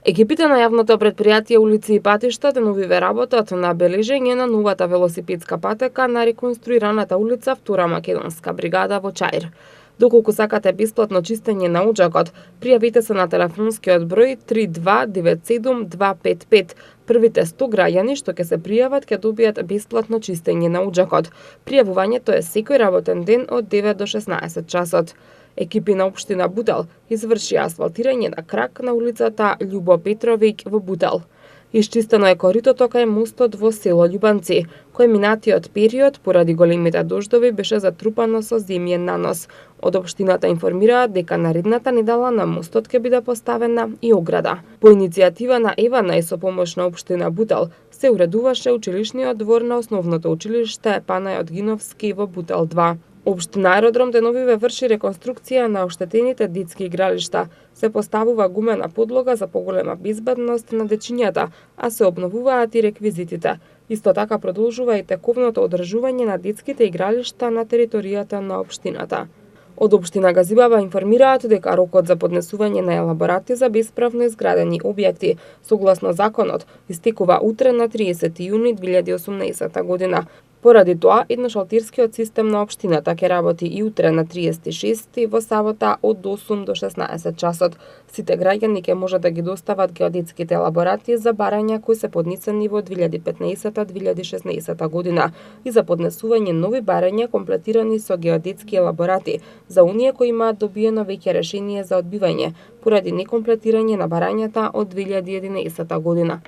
Екипите на јавното претпријатие Улици и патишта деновиве работат на бележење на новата велосипедска патека на реконструираната улица Втора македонска бригада во Чаир. Доколку сакате бесплатно чистење на оџакот, пријавите се на телефонскиот број 3297-255. Првите 100 граѓани што ќе се пријават ќе добијат бесплатно чистење на оџакот. Пријавувањето е секој работен ден од 9 до 16 часот. Екипи на општина Бутел изврши асфалтирање на крак на улицата Љубо Петровиќ во Бутел. Исчистено е коритото кај мостот во село Љубанци, кој минатиот период поради големите дождови беше затрупано со земјен нанос. Од општината информираат дека наредната недела на мостот ќе биде поставена и ограда. По иницијатива на Евана и со помош на општина Бутел се уредуваше училишниот двор на основното училиште Панајот Гиновски во Бутел 2. Општина Аеродром деновиве врши реконструкција на оштетените детски игралишта. Се поставува гумена подлога за поголема безбедност на дечињата, а се обновуваат и реквизитите. Исто така продолжува и тековното одржување на детските игралишта на територијата на општината. Од општина Газибаба информираат дека рокот за поднесување на елаборати за бесправно изградени објекти согласно законот истекува утре на 30 јуни 2018 година. Поради тоа, едношалтирскиот систем на општината ќе работи и утре на 36 во сабота од 8 до 16 часот. Сите граѓани ќе може да ги достават геодетските елаборати за барања кои се поднесени во 2015-2016 година и за поднесување нови барања комплетирани со геодетски елаборати за оние кои имаат добиено веќе решение за одбивање поради некомплетирање на барањата од 2011 година.